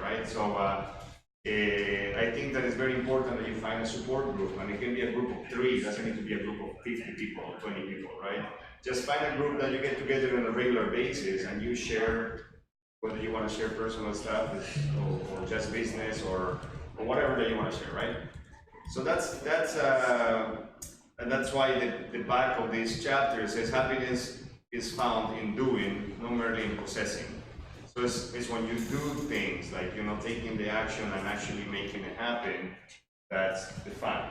right? So I think that it's very important that you find a support group, and it can be a group of 3, it doesn't need to be a group of 50 people or 20 people, right? Just find a group that you get together on a regular basis and you share, whether you want to share personal stuff or just business or whatever that you want to share, right? So and that's why the back of this chapter says happiness is found in doing, not merely in possessing. So it's when you do things, like, you know, taking the action and actually making it happen, that's the fun.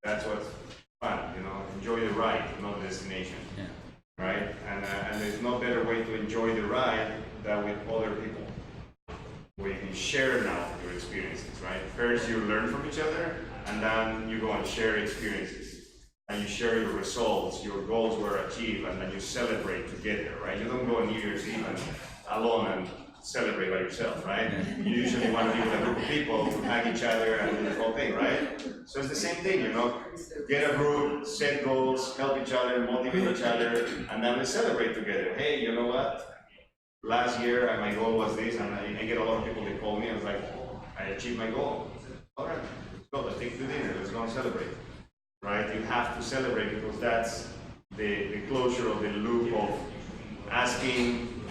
That's what's fun, you know, enjoy the ride, not the destination. Yeah. Right? And there's no better way to enjoy the ride than with other people, where you can share now your experiences, right? First you learn from each other, and then you go and share experiences. And you share your results, your goals were achieved, and then you celebrate together, right? You don't go on New Year's Eve alone and celebrate by yourself, right? You usually want to be with a group of people who hug each other and do the whole thing, right? So it's the same thing, you know, get a group, set goals, help each other, motivate each other, and then we celebrate together. Hey, you know what? Last year my goal was this, and I get a lot of people that call me, I was like, I achieved my goal. All right, let's go, let's take it to dinner, let's go and celebrate. Right? You have to celebrate, because that's the closure of the loop of asking,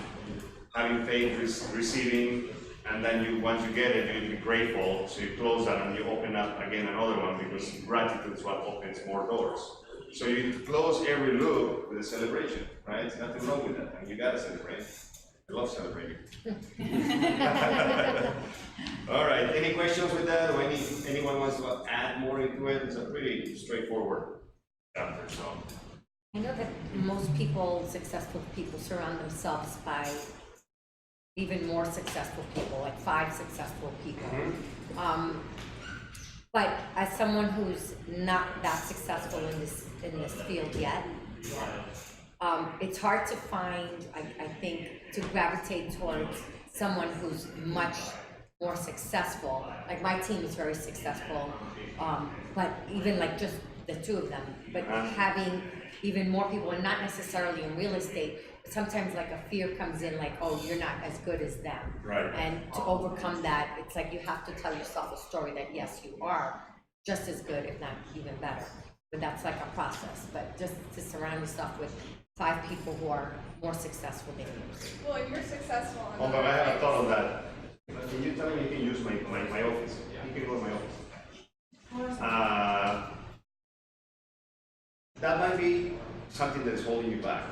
having faith, receiving, and then once you get it, you need to be grateful. So you close that and you open up again another one, because gratitude is what opens more doors. So you close every loop with a celebration, right? There's nothing wrong with that, and you gotta celebrate. I love celebrating. All right, any questions with that, or anyone wants to add more into it? It's a pretty straightforward chapter, so. I know that most people, successful people, surround themselves by even more successful people, like 5 successful people. Mm-hmm. But as someone who's not that successful in this field yet, it's hard to find, I think, to gravitate towards someone who's much more successful. Like, my team is very successful, but even like just the 2 of them, but having even more people, and not necessarily in real estate, but sometimes like a fear comes in, like, oh, you're not as good as them. Right. And to overcome that, it's like you have to tell yourself a story that yes, you are just as good, if not even better. But that's like a process. But just to surround yourself with 5 people who are more successful than you. Well, if you're successful. Oh, but I have a thought on that. Can you tell me you can use my office? You can go to my office. That might be something that is holding you back.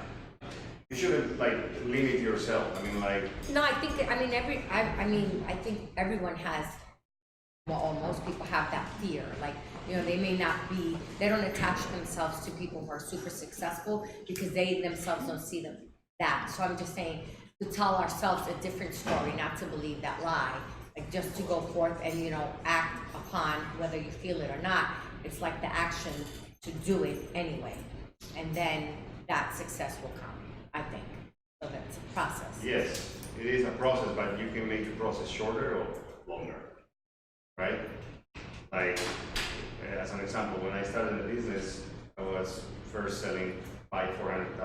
You shouldn't like limit yourself. I mean, like. No, I think I think everyone has. Well, most people have that fear. Like, you know, they don't attach themselves to people who are super successful because they themselves don't see them that. So I'm just saying to tell ourselves a different story, not to believe that lie, like just to go forth and, you know, act upon whether you feel it or not. It's like the action to do it anyway. And then that success will come, I think. So that's a process. Yes, it is a process, but you can make the process shorter or longer. Right? Like, as an example, when I started the business, I was first selling $400,000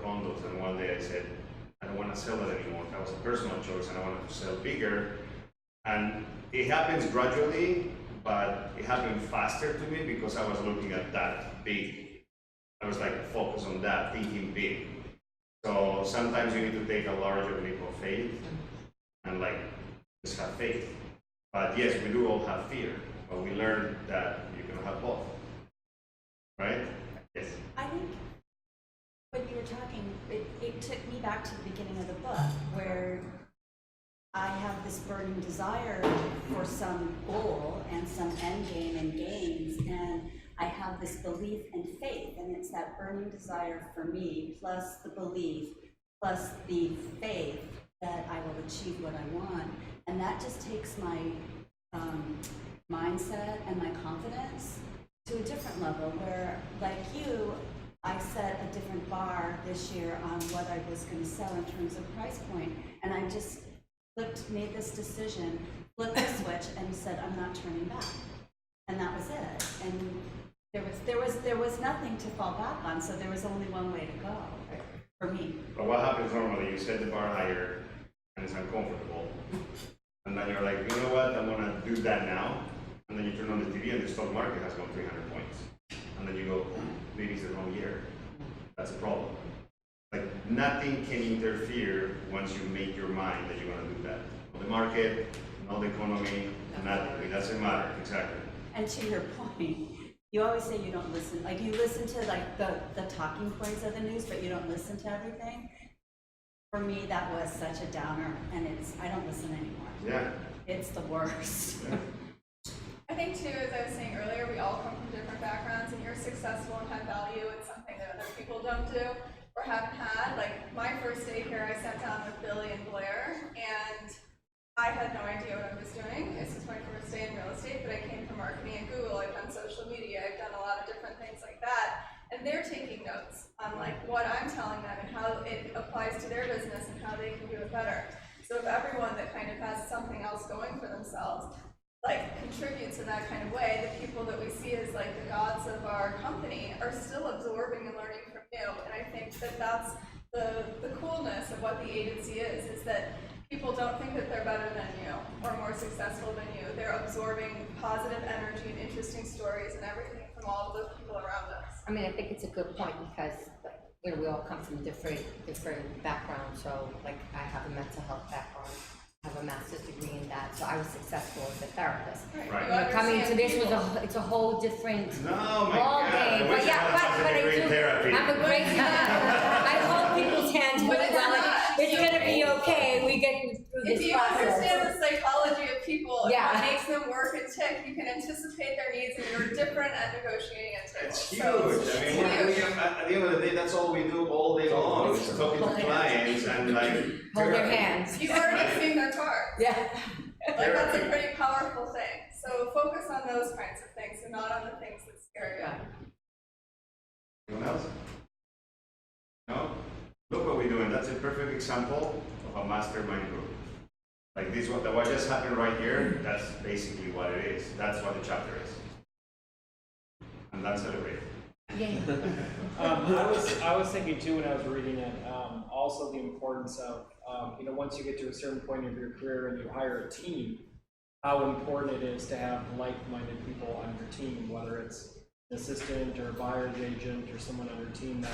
condos, and one day I said, I don't want to sell it anymore. That was a personal choice, and I wanted to sell bigger. And it happens gradually, but it happened faster to me because I was looking at that big. I was like focused on that, thinking big. So sometimes you need to take a larger leap of faith and like just have faith. But yes, we do all have fear, but we learn that you can have both, right? Yes? I think when you were talking, it took me back to the beginning of the book, where I have this burning desire for some goal and some end game and gains, and I have this belief and faith, and it's that burning desire for me, plus the belief, plus the faith that I will achieve what I want. And that just takes my mindset and my confidence to a different level, where, like you, I set a different bar this year on what I was going to sell in terms of price point, and I just made this decision, flipped the switch, and said, I'm not turning back. And that was it. And there was nothing to fall back on, so there was only one way to go for me. But what happens normally, you set the bar higher, and it's uncomfortable. And then you're like, you know what, I'm gonna do that now. And then you turn on the TV and the stock market has gone 300 points. And then you go, oh, maybe it's the wrong year. That's a problem. Like nothing can interfere once you make your mind that you're gonna do that. No the market, no the economy, nothing. It doesn't matter, exactly. And to your point, you always say you don't listen, like you listen to like the talking points of the news, but you don't listen to everything. For me, that was such a downer, and I don't listen anymore. Yeah. It's the worst. Yeah. I think too, as I was saying earlier, we all come from different backgrounds, and you're successful and have value. It's something that other people don't do or haven't had. Like my first day here, I sat down with Billy and Blair, and I had no idea what I was doing. This was my first day in real estate, but I came from marketing at Google. I've done social media. I've done a lot of different things like that. And they're taking notes on like what I'm telling them and how it applies to their business and how they can do it better. So if everyone that kind of has something else going for themselves, like contributes in that kind of way, the people that we see as like the gods of our company are still absorbing and learning from you. And I think that that's the coolness of what the agency is that people don't think that they're better than you or more successful than you. They're absorbing positive energy and interesting stories and everything from all of the people around us. I mean, I think it's a good point because, you know, we all come from different backgrounds. So, like, I have a mental health background, I have a master's degree in that, so I was successful as a therapist. Right. You know, coming to this was it's a whole different No, my ball God. game. I But wish yeah, I had such a I degree in do. therapy. I'm a great I hold people's hands really well. Like, it's gonna be okay. We get through If this you process. understand the psychology of people and Yeah. what makes them work and tick, you can anticipate their needs and you're different at negotiating at tables. It's huge. So, I mean, it's huge. at the end of the day, that's all we do all day long. Is talking to clients and like Hold their hands. You've already seen their cards. Yeah. Like that's a pretty powerful thing. So focus on those kinds of things and not on the things that scare you. Anyone else? No? Look what we're doing. That's a perfect example of a mastermind group. Like this, what just happened right here, that's basically what it is. That's what the chapter is. And that's celebrated. Yeah. I was thinking too when I was reading it, also the importance of, you know, once you get to a certain point of your career and you hire a team, how important it is to have like-minded people on your team, whether it's an assistant or a buyer's agent or someone on your team that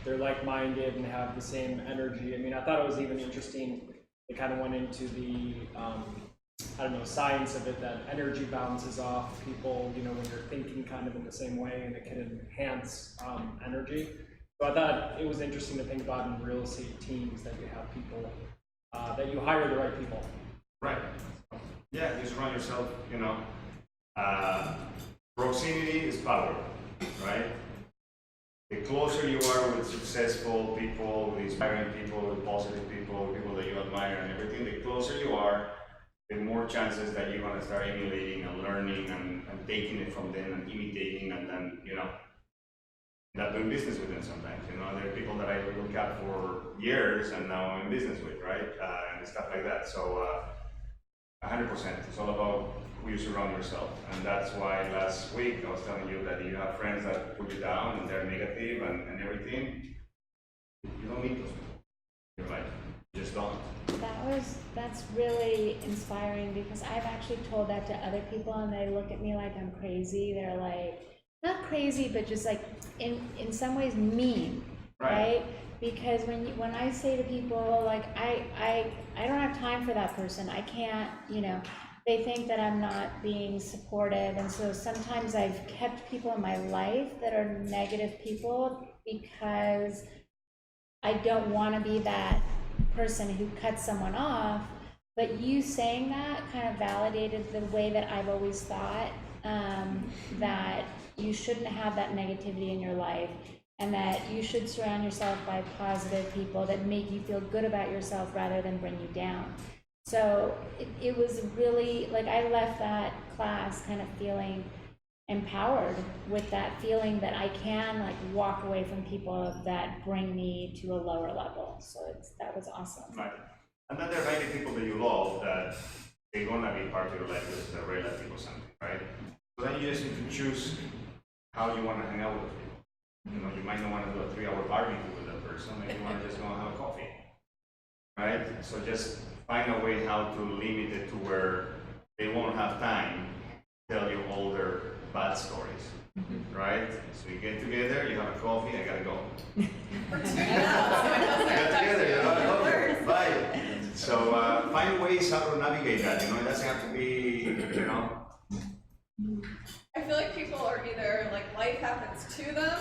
they're like-minded and have the same energy. I mean, I thought it was even interesting, it kind of went into the, I don't know, science of it, that energy bounces off people, you know, when you're thinking kind of in the same way, and it can enhance energy. So I thought it was interesting to think about in real estate teams that you have people, that you hire the right people. Right. Yeah, you surround yourself, you know. Proximity is power, right? The closer you are with successful people, with inspiring people, with positive people, with people that you admire and everything, the closer you are, the more chances that you're going to start emulating and learning and taking it from them and imitating and then, you know, not doing business with them sometimes. You know, there are people that I look at for years and now I'm in business with, right? And stuff like that. So 100%. It's all about who you surround yourself. And that's why last week I was telling you that if you have friends that put you down and they're negative and everything, you don't need those people in your life. You just don't. That's really inspiring because I've actually told that to other people and they look at me like I'm crazy. They're like, not crazy, but just like in some ways mean, right? Because when I say to people like I don't have time for that person, I can't, you know, they think that I'm not being supportive, and so sometimes I've kept people in my life that are negative people because I don't want to be that person who cuts someone off. But you saying that kind of validated the way that I've always thought, that you shouldn't have that negativity in your life, and that you should surround yourself by positive people that make you feel good about yourself rather than bring you down. So it was really, like, I left that class kind of feeling empowered with that feeling that I can like walk away from people that bring me to a lower level. So that was awesome. Right. And then there are many people that you love that they're gonna be part of your life because they're relative or something, right? So then you just need to choose how you want to hang out with those people. You know, you might not want to do a 3-hour barbecue with that person, maybe you want to just go and have a coffee. right? So just find a way how to limit it to where they won't have time to tell you all their bad stories, right? So you get together, you have a coffee, I gotta go. For 2 now, so it doesn't Get affect together, you. you know, I love it. Bye. So find ways how to navigate that, you know, it doesn't have to be, you know. I feel like people are either like life happens to them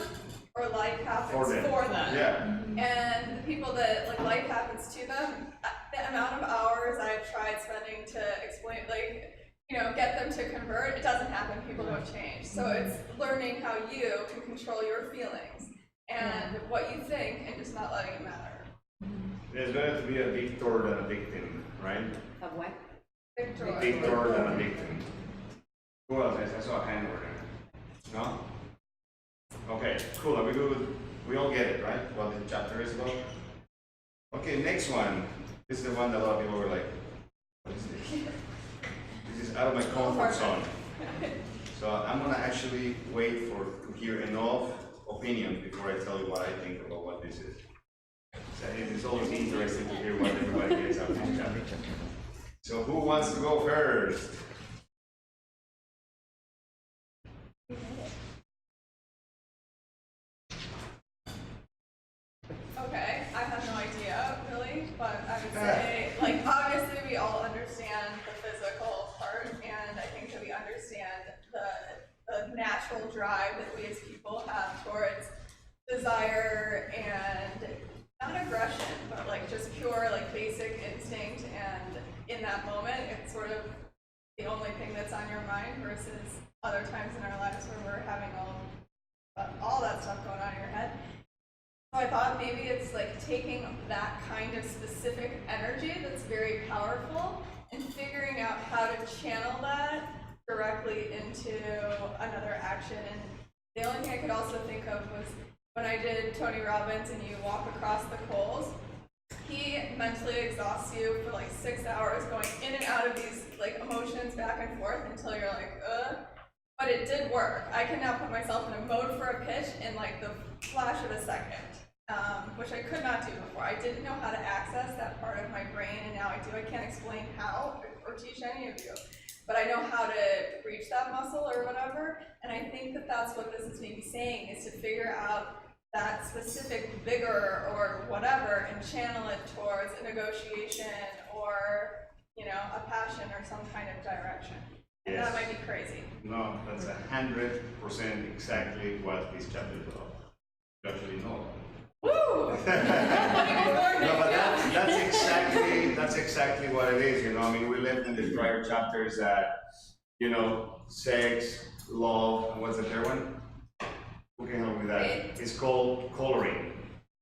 or life happens For them. for them. Yeah, And the people that like life happens to them, the amount of hours I've tried spending to explain, like, you know, get them to convert, it doesn't happen, people don't change. So it's learning how you can control your feelings and what you think and just not letting it matter. it's better to be a victor than a victim, right? Of what? Victor. Victor than a victim. Who else? I saw a hand over there. No? Okay, cool. Are we good? We all get it, right? What the chapter is about? Okay, next one. This is the one that a lot of people were like, what is this? This is out of my comfort zone. So I'm gonna actually wait to hear enough opinions before I tell you what I think about what this is. So it's always interesting to hear what everybody gets out of this chapter. So who wants to go first? Okay, I have no idea really, but I would say, like, obviously we all understand the physical part, and I think that we understand the natural drive that we as people have towards desire and not aggression, but like just pure, like basic instinct, and in that moment, it's sort of the only thing that's on your mind versus other times in our lives where we're having all that stuff going on in your head. So I thought maybe it's like taking that kind of specific energy that's very powerful and figuring out how to channel that directly into another action. And the only thing I could also think of was when I did Tony Robbins and you walk across the coals, he mentally exhausts you for like 6 hours going in and out of these like emotions back and forth until you're like, ugh. But it did work. I can now put myself in a mode for a pitch in like the flash of a second, which I could not do before. I didn't know how to access that part of my brain, and now I do. I can't explain how or teach any of you, but I know how to reach that muscle or whatever. And I think that that's what this is maybe saying, is to figure out that specific vigor or whatever and channel it towards a negotiation or, you know, a passion or some kind of direction. And Yes. that might be crazy. No, that's 100% exactly what this chapter is about. You actually know Woo! that. No, but that's exactly what it is. You know, I mean, we lived in the prior chapters that, you know, sex, love, and what's the third one? Who can help with that? It's called coloring.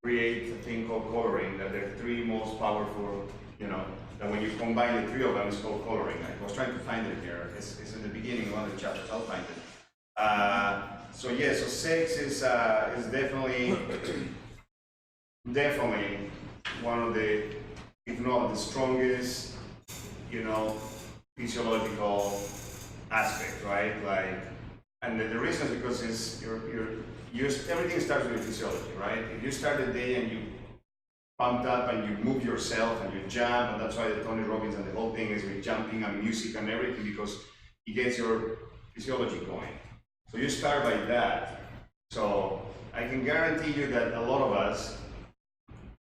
Create a thing called coloring. That the three most powerful, you know, that when you combine the three of them, it's called coloring. I was trying to find it here. It's in the beginning of one of the chapters. I'll find it. So yeah, so sex is definitely one of the, if not the strongest, you know, physiological aspect, right? Like, and the reason is because it's everything starts with physiology, right? If you start the day and you pumped up and you move yourself and you jump, and that's why the Tony Robbins and the whole thing is with jumping and music and everything, because it gets your physiology going. So you start by that. So I can guarantee you that a lot of us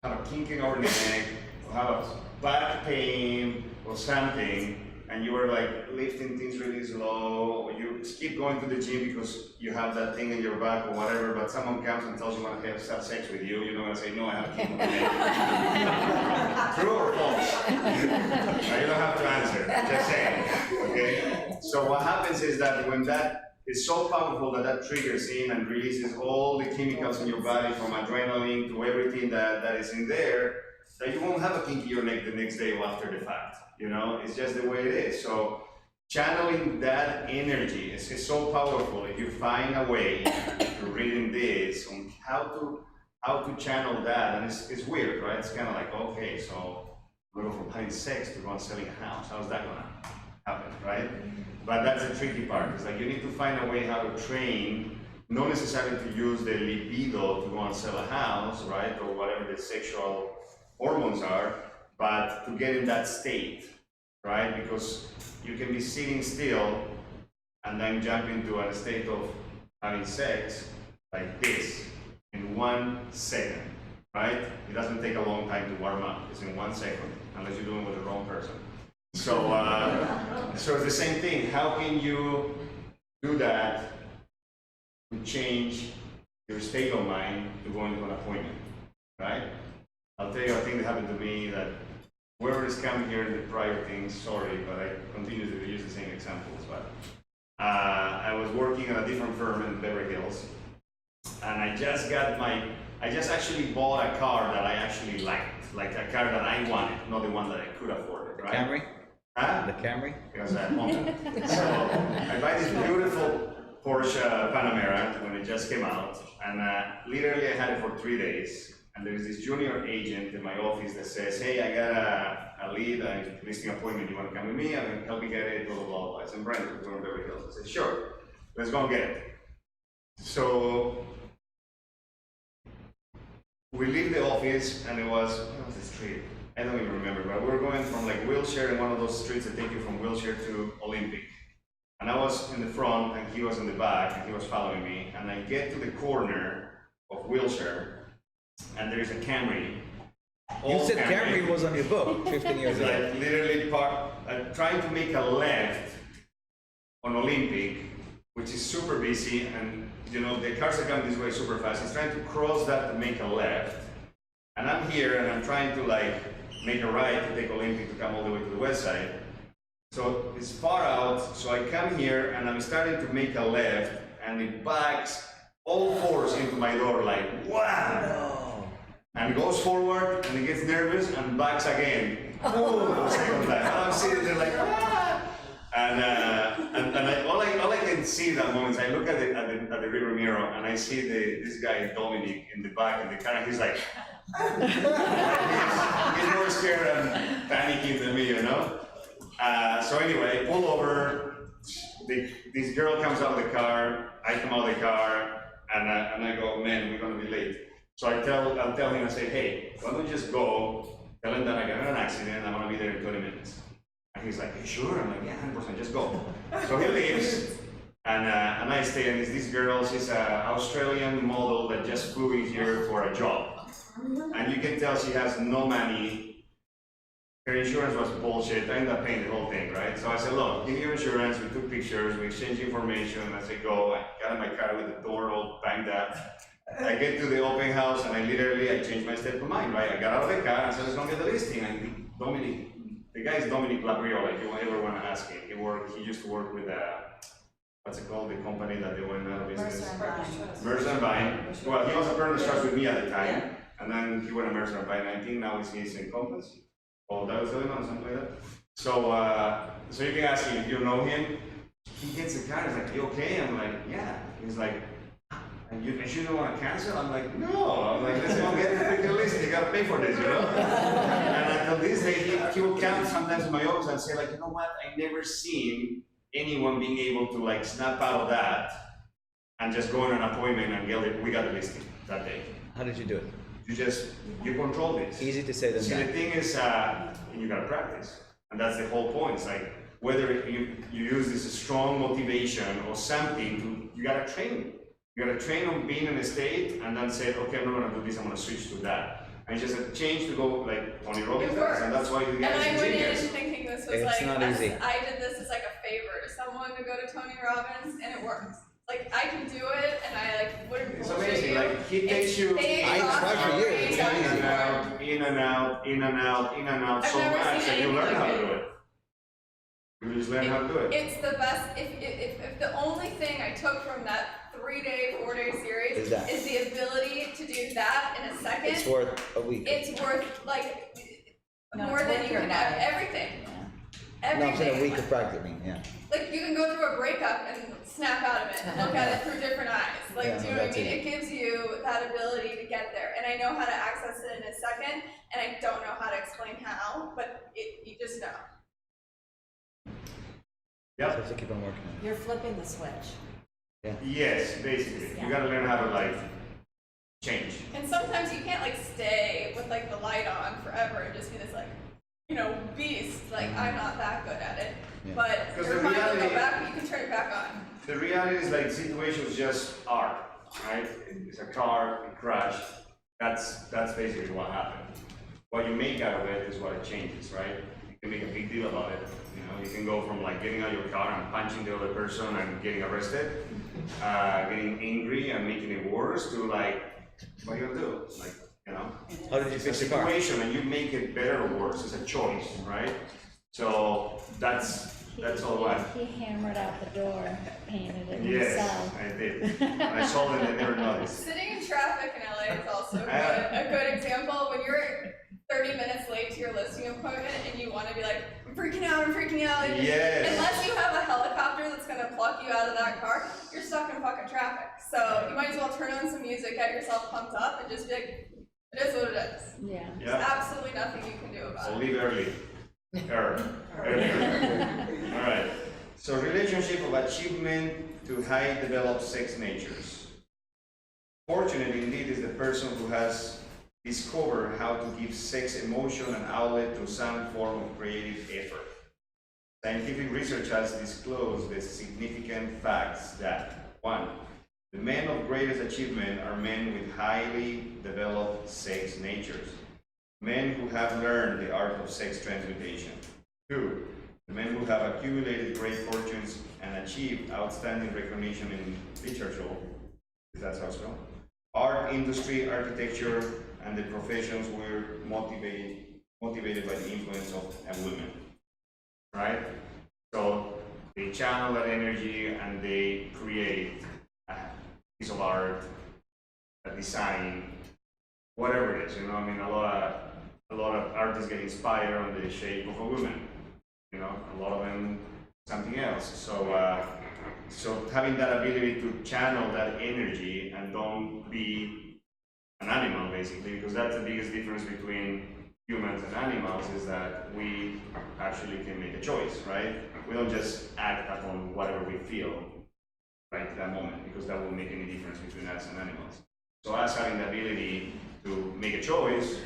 have a kink in our neck, or have a back pain or something, and you are like lifting things really slow, or you keep going to the gym because you have that thing in your back or whatever, but someone comes and tells you want to have sex with you, you're not gonna say, no, I have a kink in my neck. True or false? Now, you don't have to answer, just saying, okay? So what happens is that when that is so powerful that triggers in and releases all the chemicals in your body, from adrenaline to everything that is in there, that you won't have a kink in your neck the next day or after the fact. You know, it's just the way it is. So channeling that energy is so powerful. If you find a way to reading this on how to channel that, and it's weird, right? It's kind of like, okay, so we go from having sex to going selling a house. How's that gonna happen, right? But that's the tricky part. It's like you need to find a way how to train, not necessarily to use the libido to go and sell a house, right, or whatever the sexual hormones are, but to get in that state, right? Because you can be sitting still and then jump into a state of having sex like this in 1 second, right? It doesn't take a long time to warm up. It's in 1 second, unless you're doing it with the wrong person. So, so it's the same thing. How can you do that to change your state of mind to go into an appointment, right? I'll tell you a thing that happened to me that whoever is coming here in the prior things, sorry, but I continue to use the same examples. But I was working at a different firm in Beverly Hills, and I just actually bought a car that I actually liked, like a car that I wanted, not the one that I could afford, right? Camry? Huh? The Camry? Because I own it. So I buy this beautiful Porsche Panamera when it just came out, and literally I had it for 3 days. And there's this junior agent in my office that says, hey, I got a lead, a listing appointment. You want to come with me? I'm going to help you get it, blah, blah, blah. It's in Brentwood, we're in Beverly Hills. I said, sure, let's go and get it. So we leave the office, and it was, what was the street? I don't even remember, but we were going from like Wilshire in one of those streets that take you from Wilshire to Olympic. And I was in the front, and he was in the back, and he was following me. And I get to the corner of Wilshire, and there is a Camry. You Old said Camry was on your book 15 years It's ago. like literally trying to make a left on Olympic, which is super busy, and you know the cars are coming this way super fast. He's trying to cross that to make a left, and I'm here and I'm trying to like make a right to take Olympic to come all the way to the west side. So it's far out, so I come here and I'm starting to make a left, and it backs all fours into my door like wow. And goes forward, and he gets nervous, and backs again. Oh, the second time. And I'm sitting there like, ah! And all I can see that moment is I look at the rear mirror, and I see this guy Dominic in the back in the car, and he's like, he's more scared and panicking than me, you know. So anyway, pull over. This girl comes out of the car. I come out of the car, and I go, man, we're gonna be late. So I'll tell him, I say, hey, why don't we just go, tell him that I got in an accident, I'm gonna be there in 20 minutes. And he's like, hey, sure? I'm like, yeah, 100%, just go. So he leaves, and I stay, and this girl, she's an Australian model that just flew in here for a job. And you can tell she has no money. Her insurance was bullshit. I ended up paying the whole thing, right? So I said, look, give me your insurance, we took pictures, we exchanged information, I said, go, I got in my car with the door all banged up. I get to the open house, and I changed my state of mind, right? I got out of the car and said, let's go get the listing. And Dominic, the guy is Dominic Labriola, if you ever want to ask him. He used to work with, what's it called, the company that they went out of business? Mercer and Vine. Well, he was a partner trust with me at the time, and then he went to Mercer and Vine. I think now he's in Compass, or that was the one, something like that. So you can ask him if you know him. He gets the car, he's like, you okay? I'm like, yeah. He's like, and you don't want to cancel? I'm like, no. I'm like, let's go get the list. You gotta pay for this, you know? And until this day, he will come sometimes in my office and say, like, you know what? I never seen anyone being able to like snap out of that and just go on an appointment and get it. We got the listing that day. How did you do it? You control this. Easy to say than See, the done. thing is, you gotta practice, and that's the whole point. It's like whether you use this strong motivation or something, you gotta train. You gotta train on being in a state, and then say, okay, I'm not gonna do this. I'm gonna switch to that. And it's just a change to go like Tony Robbins does, and that's why you And guys I are went in genius. thinking this was It's like, not easy. I did this as like a favor to someone to go to Tony Robbins, and it works. Like, I can do it, and I like wouldn't It's bullshit amazing. you. Like he takes you I tried for years. It's not easy. in and out, in and out, in and out I've so never much, seen and you learn anything how like to do it. You just learn how to do it. It's the best. If the only thing I took from that 3-day, 4-day series Is that. is the ability to do that in a second, It's worth a week. it's worth like No, more it's than worth you your can have money. everything. No, I'm saying a week Everything. of practicing, yeah. Like you can go through a breakup and snap out of it and look at it through different eyes. Like, Yeah, do no, you know what I that's mean? it. It gives you that ability to get there. And I know how to access it in a second, and I don't know how to explain how, but you just know. So Yep. you have to keep on working on it. You're flipping the switch. Yes, basically. You gotta learn how to like change. And sometimes you can't like stay with like the light on forever and just be this like beast. Like, I'm not that good at it. Yeah. But Because your the mind will go reality- back, but you can turn it back on. The reality is like situations just are, right? It's a car, it crashed. That's basically what happened. What you make out of it is what it changes, right? You can make a big deal about it. You can go from like getting out of your car and punching the other person and getting arrested, getting angry and making it worse, to like, what are you gonna do? Like, How did you it's a fix the car? situation and you make it better or worse. It's a choice, right? So that's all what. He hammered out the door, painted it Yes, himself. I did. I saw it and I never noticed. Sitting in traffic in LA is also Yeah. a good example. When you're 30 minutes late to your listing appointment and you want to be like, I'm freaking out. And Yes. unless you have a helicopter that's going to pluck you out of that car, you're stuck in fucking traffic. So you might as well turn on some music, get yourself pumped up, and just be like, it is what it is. Yeah. There's Yeah. absolutely nothing you can do about So it. leave early. Earlier. All right. So relationship of achievement to high developed sex natures. Fortunate indeed is the person who has discovered how to give sex emotion an outlet through some form of creative effort. Scientific research has disclosed the significant facts that 1. The men of greatest achievement are men with highly developed sex natures. Men who have learned the art of sex transmutation. 2. The men who have accumulated great fortunes and achieved outstanding recognition in literature, if that's how it's spelled, art, industry, architecture, and the professions were motivated by the influence of women. Right? So they channel that energy and they create a piece of art, a design, whatever it is. A lot of artists get inspired on the shape of a woman. A lot of them something else. So having that ability to channel that energy and don't be an animal, basically, because that's the biggest difference between humans and animals, is that we actually can make a choice, right? We don't just act upon whatever we feel right at that moment, because that won't make any difference between us and animals. So us having the ability to make a choice,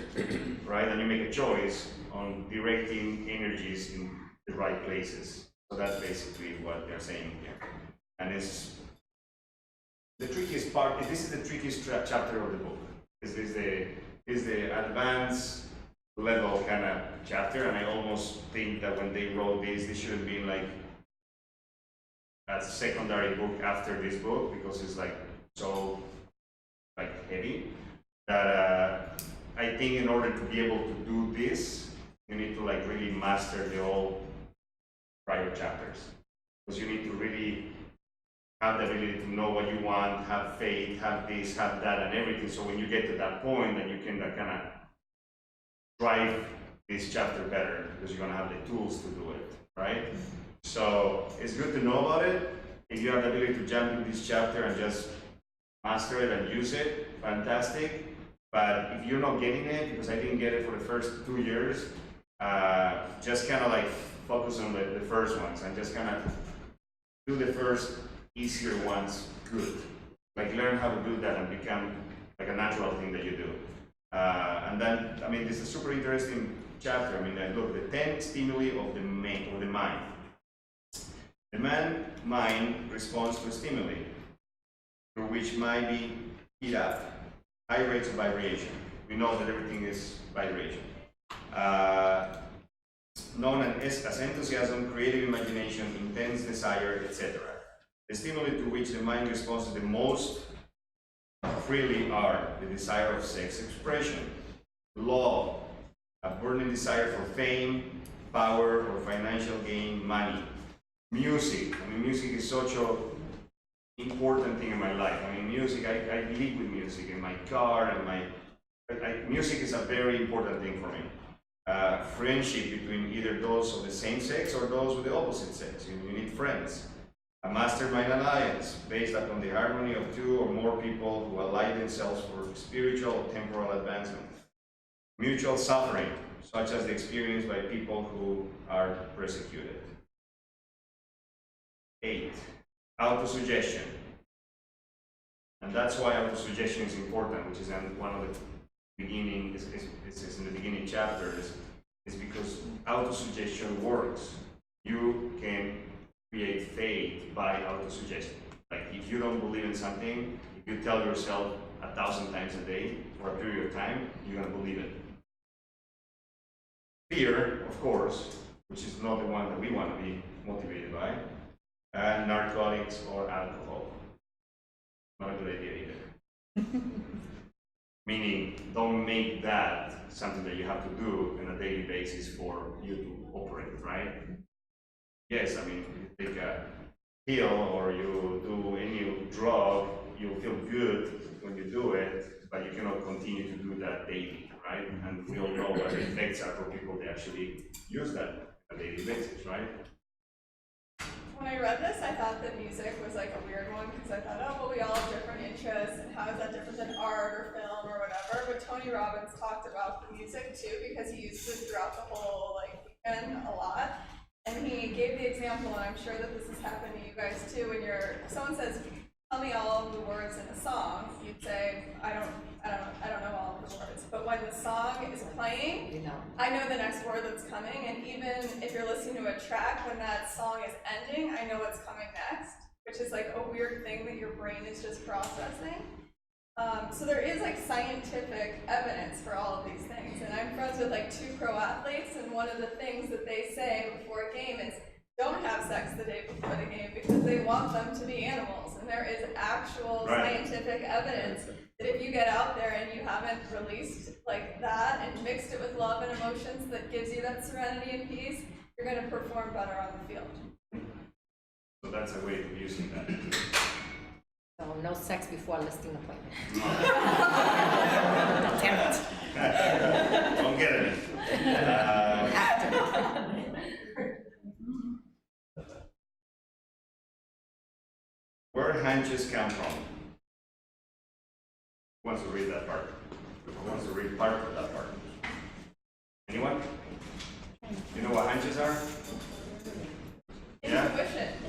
right? And you make a choice on directing energies in the right places. So that's basically what they're saying here. And it's the trickiest part. This is the trickiest chapter of the book. This is the advanced level kind of chapter, and I almost think that when they wrote this should have been like a secondary book after this book, because it's like so like heavy that I think in order to be able to do this, you need to like really master the whole prior chapters, because you need to really have the ability to know what you want, have faith, have this, have that, and everything. So when you get to that point, then you can kind of drive this chapter better, because you're gonna have the tools to do it, right? So it's good to know about it. If you have the ability to jump into this chapter and just master it and use it, fantastic. But if you're not getting it, because I didn't get it for the first 2 years, just kind of like focus on the first ones and just kind of do the first easier ones good. Like learn how to do that and become like a natural thing that you do. And then, this is a super interesting chapter. Look, the 10 stimuli of the mind. The mind responds to stimuli, through which might be heat up, high rates of vibration. We know that everything is vibration. Known as enthusiasm, creative imagination, intense desire, etc. The stimuli to which the mind responds the most freely are the desire of sex expression, love, a burning desire for fame, power, or financial gain, money. Music. Music is such an important thing in my life. Music, I live with music in my car, and music is a very important thing for me. Friendship between either those of the same sex or those with the opposite sex. You need friends. A mastermind alliance based upon the harmony of two or more people who ally themselves for spiritual or temporal advancement. Mutual suffering, such as the experience by people who are persecuted. 8. Autosuggestion. And that's why autosuggestion is important, which is in one of the beginning, it's in the beginning chapters. is because autosuggestion works. You can create faith by autosuggestion. Like if you don't believe in something, if you tell yourself 1,000 times a day for a period of time, you're gonna believe it. Fear, of course, which is not the one that we want to be motivated by, and narcotics or alcohol. Not a good idea either. Meaning, don't make that something that you have to do on a daily basis for you to operate, right? Yes, I mean, you take a pill or you do any drug, you feel good when you do it, but you cannot continue to do that daily, right? And we all know what the effects are for people that actually use that on a daily basis, right? When I read this, I thought that music was like a weird one because I thought, oh, well, we all have different interests, and how is that different than art or film or whatever? But Tony Robbins talked about the music too because he used it throughout the whole weekend a lot. And he gave the example, and I'm sure that this has happened to you guys too. When someone says, "Tell me all of the words in a song," you'd say, "I don't know all of the words." But when the song is playing, You know, I know the next word that's coming, and even if you're listening to a track, when that song is ending, I know what's coming next, which is like a weird thing that your brain is just processing. So there is scientific evidence for all of these things, and I'm friends with 2 pro athletes, and one of the things that they say before a game is don't have sex the day before the game because they want them to be animals, and there is actual scientific evidence that if you get out there and you haven't released that and mixed it with love and emotions that gives you that serenity and peace, you're going to perform better on the field. So that's a way of using that. so no sex before listing appointment. Damn it. Don't get it. Where hunches come from? Who wants to read that part? Who wants to read part of that part? Anyone? You know what hunches are? Yeah?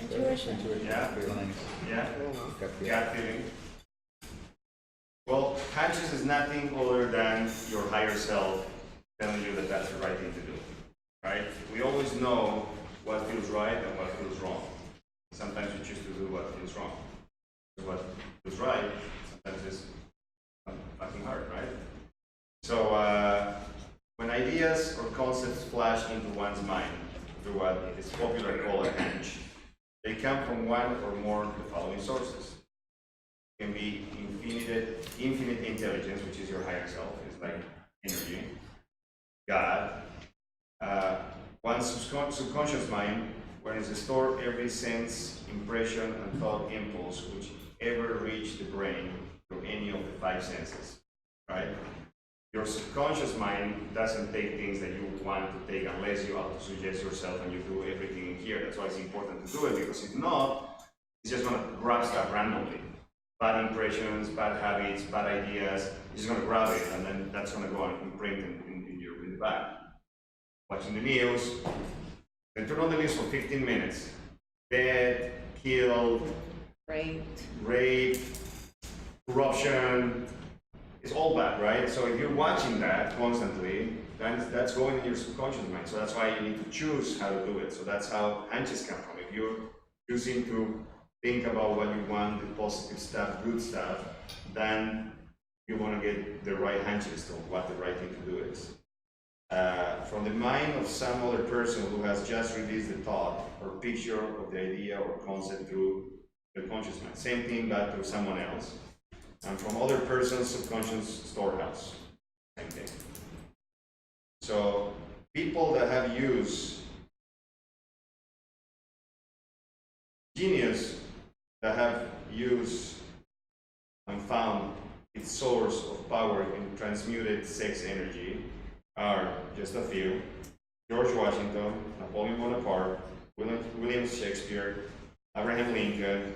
Intuition. Intuition. Yeah? Feelings. Yeah? Gut feeling. Gut feeling. Well, hunches is nothing other than your higher self telling you that that's the right thing to do, right? We always know what feels right and what feels wrong. Sometimes we choose to do what feels wrong. What feels right, sometimes is fucking hard, right? So when ideas or concepts flash into one's mind through what is popularly called a hunch, they come from one or more of the following sources. It can be infinite intelligence, which is your higher self, it's like energy, God, one's subconscious mind, where is stored every sense, impression, and thought impulse which ever reach the brain through any of the 5 senses, right? Your subconscious mind doesn't take things that you want to take unless you auto-suggest yourself and you do everything in here. That's why it's important to do it, because if not, it's just gonna grab stuff randomly. Bad impressions, bad habits, bad ideas, it's just gonna grab it, and then that's gonna go and imprint in the back. Watching the news, then turn on the news for 15 minutes. Dead, killed, rape, corruption, it's all bad, right? So if you're watching that constantly, then that's going in your subconscious mind. So that's why you need to choose how to do it. So that's how hunches come from. If you're choosing to think about what you want, the positive stuff, good stuff, then you want to get the right hunches of what the right thing to do is. From the mind of some other person who has just released the thought or picture of the idea or concept through the conscious mind. Same thing, but through someone else. And from other person's subconscious storehouse. Same thing. So people that have used genius, that have used and found its source of power in transmuted sex energy are just a few: George Washington, Napoleon Bonaparte, William Shakespeare, Abraham Lincoln,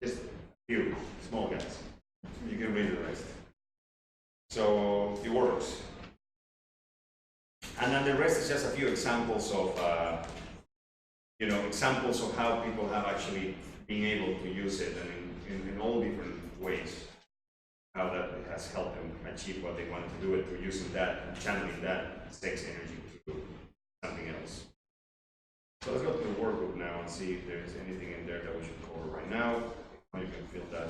just a few small guys. You can read the rest. So it works. And then the rest is just a few examples of, examples of how people have actually been able to use it, and in all different ways. how that has helped them achieve what they want to do, it through using that and channeling that sex energy to do something else. So let's go to the workbook now and see if there's anything in there that we should cover right now. Or you can feel that.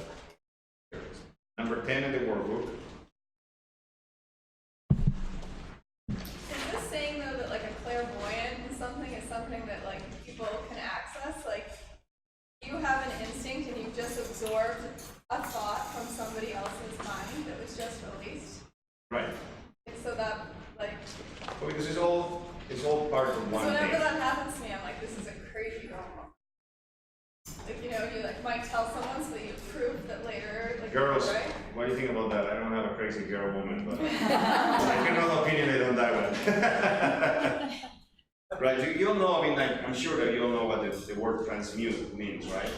There it is. Number 10 in the workbook. Is this saying though that like a clairvoyant is something that like people can access? Like you have an instinct and you've just absorbed a thought from somebody else's mind that was just released. Right. And so that like Well, because it's all part of one so whenever thing. that happens to me, I'm like, this is a crazy girl. Like, you know, you like might tell someone so that you prove that later, like, Girls, right? what do you think about that? I don't have a crazy girl woman, but I cannot opinionate on that one. Right, you'll know, I mean, like, I'm sure that you'll know what the word transmute means, right?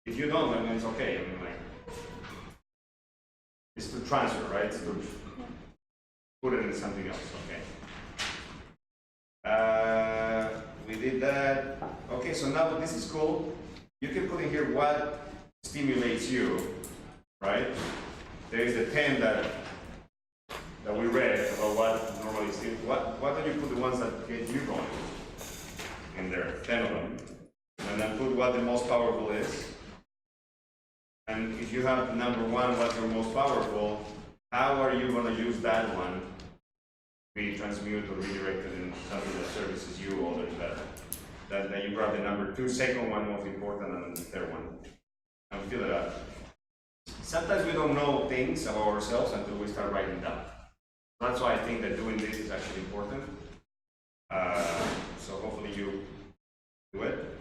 If you don't, then it's okay, I mean, like, it's to transfer, right? It's to put it in something else, okay? We did that. Okay, so now this is cool. You can put in here what stimulates you, right? There is the 10 that we read about what normally stimulates. Why don't you put the ones that get you going in there, 10 of them, and then put what the most powerful is. And if you have number 1, what's your most powerful, how are you going to use that one to be transmuted or redirected in something that services you other than that? Then you grab the number 2, second one most important, and the third one. And fill it out. Sometimes we don't know things about ourselves until we start writing down. That's why I think that doing this is actually important. So hopefully you do it.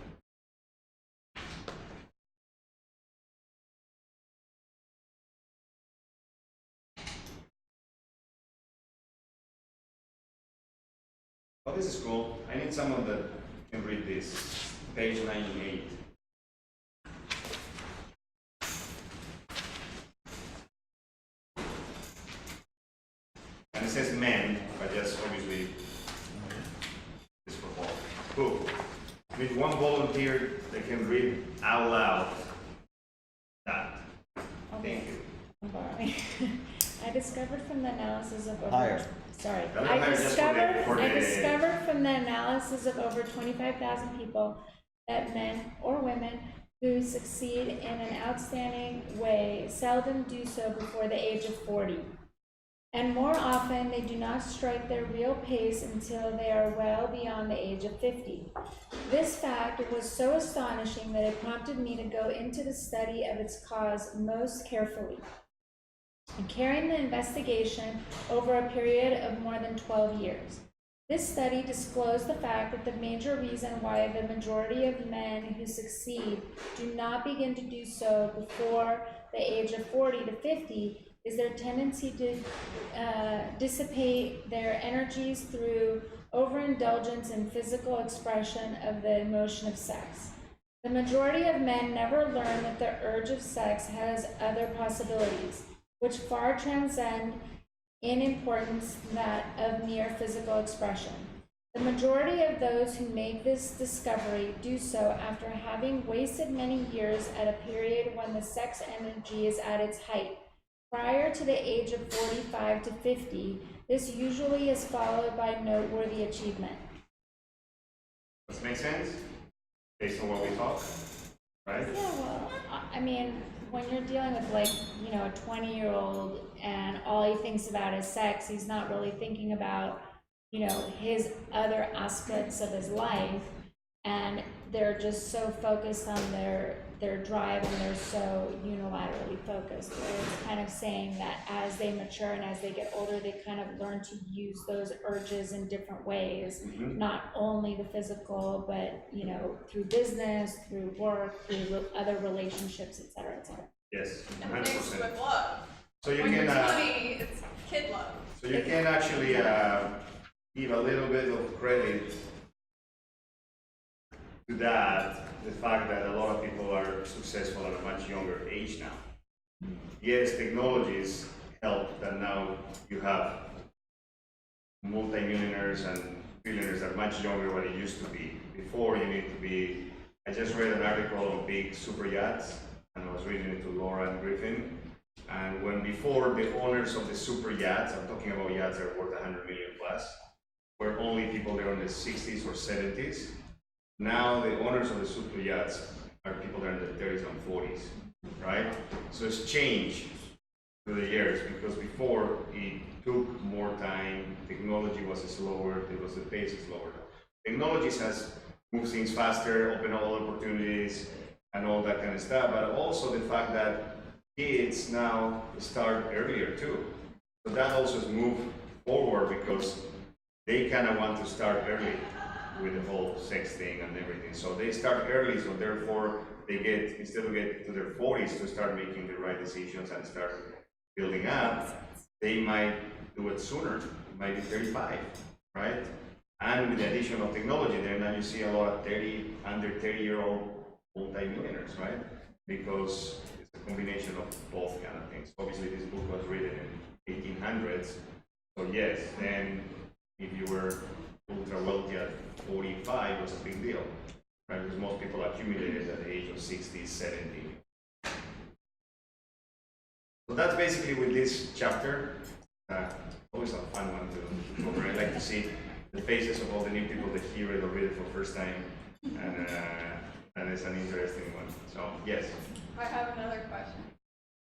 Oh, this is cool. I need someone that can read this. Page 98. And it says men, but just obviously this for all. Cool. We need one volunteer that can read out loud that. Thank you. I'm borrowing. I discovered from the analysis of over. Higher. Sorry. Don't I hire just for the- I discovered from the analysis of over 25,000 people that men or women who succeed in an outstanding way seldom do so before the age of 40. And more often, they do not strike their real pace until they are well beyond the age of 50. This fact was so astonishing that it prompted me to go into the study of its cause most carefully, and carrying the investigation over a period of more than 12 years. This study disclosed the fact that the major reason why the majority of men who succeed do not begin to do so before the age of 40 to 50 is their tendency to dissipate their energies through overindulgence in physical expression of the emotion of sex. The majority of men never learn that the urge of sex has other possibilities, which far transcend in importance that of mere physical expression. The majority of those who make this discovery do so after having wasted many years at a period when the sex energy is at its height. Prior to the age of 45 to 50, this usually is followed by noteworthy achievement. Does it make sense? Based on what we talked, right? Yeah, well, I mean, when you're dealing with like, you know, a 20-year-old and all he thinks about is sex, he's not really thinking about, you know, his other aspects of his life, and they're just so focused on their drive, and they're so unilaterally focused. Where it's kind of saying that as they mature and as they get older, they kind of learn to use those urges in different ways, not only the physical, but, you know, through business, through work, through other relationships, et cetera, et cetera. Yes, And mixed 100%. with love. So you When can, you're 20, it's kid love. so you can actually give a little bit of credit to that, the fact that a lot of people are successful at a much younger age now. Yes, technologies help that now you have multi-millionaires and billionaires that are much younger than it used to be. Before you need to be, I just read an article on big super yachts, and I was reading it to Laura Griffin, And when before the owners of the super yachts, I'm talking about yachts that are worth 100 million plus, were only people there in the 60s or 70s. Now the owners of the super yachts are people that are in the 30s and 40s, right? So it's changed through the years because before it took more time, technology was slower, the pace is lower. Technology has moved things faster, opened all opportunities and all that kind of stuff, but also the fact that kids now start earlier too. So that also has moved forward because they kind of want to start early with the whole sex thing and everything. So they start early, so therefore they get, instead of getting to their 40s to start making the right decisions and start building up, they might do it sooner. It might be 35, right? And with the addition of technology there, now you see a lot of under 30-year-old multi-millionaires, right? Because it's a combination of both kind of things. Obviously, this book was written in 1800s, so yes, then if you were ultra wealthy at 45, it was a big deal, right? Because most people accumulated at the age of 60, 70. So that's basically with this chapter. Always a fun one to cover. I like to see the faces of all the new people that hear it or read it for the first time, and it's an interesting one. So yes. I have another question.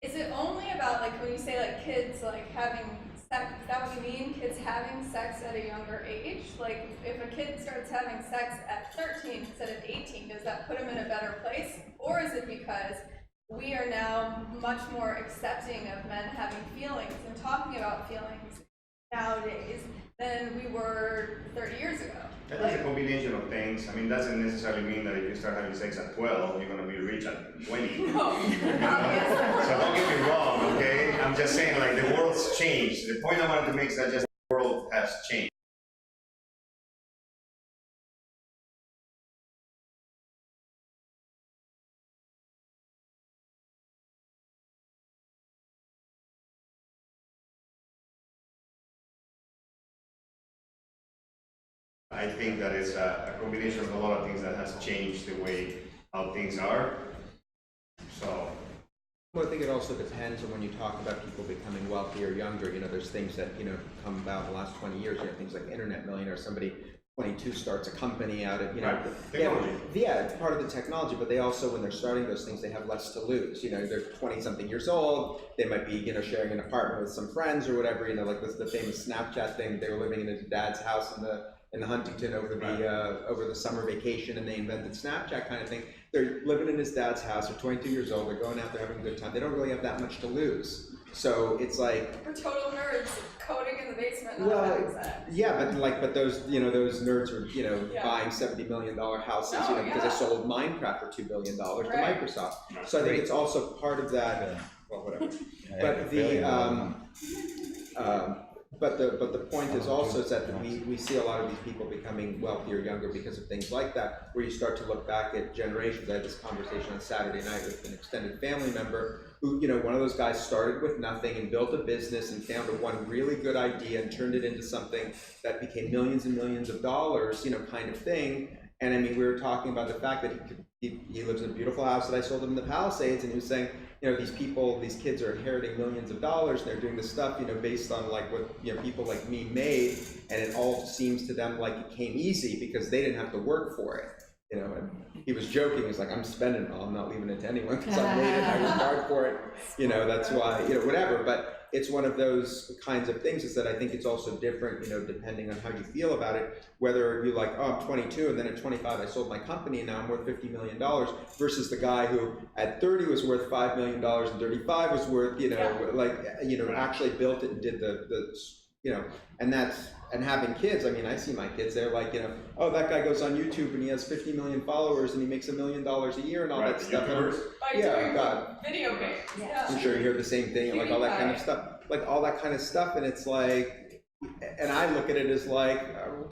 Is it only about like when you say like kids like having sex, is that what you mean? Kids having sex at a younger age? Like if a kid starts having sex at 13 instead of 18, does that put him in a better place? Or is it because we are now much more accepting of men having feelings and talking about feelings nowadays than we were 30 years ago? I think it's a combination of things. I mean, doesn't necessarily mean that if you start having sex at 12, you're going to be rich at 20. No, obviously. So don't get me wrong, okay? I'm just saying, like, the world's changed. The point I wanted to make is that just the world has changed. I think that is a combination of a lot of things that has changed the way how things are. So, well, I think it also depends on when you talk about people becoming wealthy or younger. You know, there's things that, you know, come about in the last 20 years. You know, things like internet millionaire. Somebody 22 starts a company out of, you know, right. Technology. Yeah, it's part of the technology. But they also, when they're starting those things, they have less to lose. You know, they're 20-something years old. They might be, you know, sharing an apartment with some friends or whatever. You know, like the famous Snapchat thing. They were living in his dad's house in the Huntington over the summer vacation, and they invented Snapchat kind of thing. They're living in his dad's house. They're 22 years old. They're going out there having a good time. They don't really have that much to lose. So it's like We're total nerds coding in the basement. Well, having sex. yeah, but those those nerds were Yeah. buying $70 million houses Oh, because they yeah. sold Minecraft for $2 billion Right. to Microsoft. So I think it's also part of that. Well, whatever. But the point is also is that we see a lot of these people becoming wealthier younger because of things like that, where you start to look back at generations. I had this conversation on Saturday night with an extended family member who, you know, one of those guys started with nothing and built a business and found one really good idea and turned it into something that became millions and millions of dollars, you know, kind of thing. And I mean, we were talking about the fact that he lives in a beautiful house that I sold him in the Palisades, and he was saying, you know, these kids are inheriting millions of dollars, and they're doing this stuff, you know, based on like what, you know, people like me made, and it all seems to them like it came easy because they didn't have to work for it, you know. And he was joking, he's like, I'm spending it all, I'm not leaving it to anyone because I made it, I worked hard for it, you know, that's why, you know, whatever. But it's one of those kinds of things is that I think it's also different, you know, depending on how you feel about it, whether you're like, oh, I'm 22 and then at 25 I sold my company and now I'm worth $50 million versus the guy who at 30 was worth $5 million and 35 was worth, you know, like, you know, actually built it and did the you know, and having kids, I mean, I see my kids, they're like, you know, oh, that guy goes on YouTube and he has 50 million followers and he makes $1 million a year and all that stuff. By Yeah, doing God. video games. Yeah. I'm sure you hear the same thing, like all that kind of stuff, like all that kind of stuff, and it's like, and I look at it as like,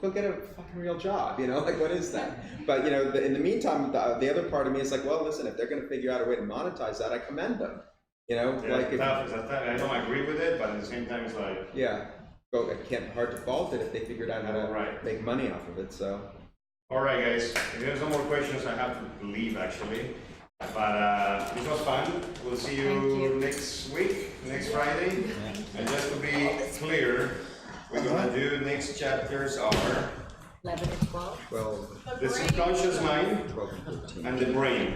go get a fucking real job, you know, like what is that? But you know, in the meantime, the other part of me is like, well, listen, if they're going to figure out a way to monetize that, I commend them, you know, yeah, like it's tough. I don't agree with it, but at the same time, it's like, yeah, hard to fault it if they figured out how to Right. make money off of it. So, all right, guys. If there's no more questions, I have to leave actually. But it was fun. We'll see Thank you you. next week, next Friday. And just to be clear, we're gonna do next chapters are 11 and 12. Well, the subconscious mind 12 and 13. and the brain.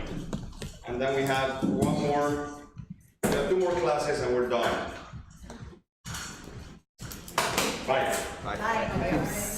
And then we have we have 2 more classes and we're done. Bye. Bye. Bye.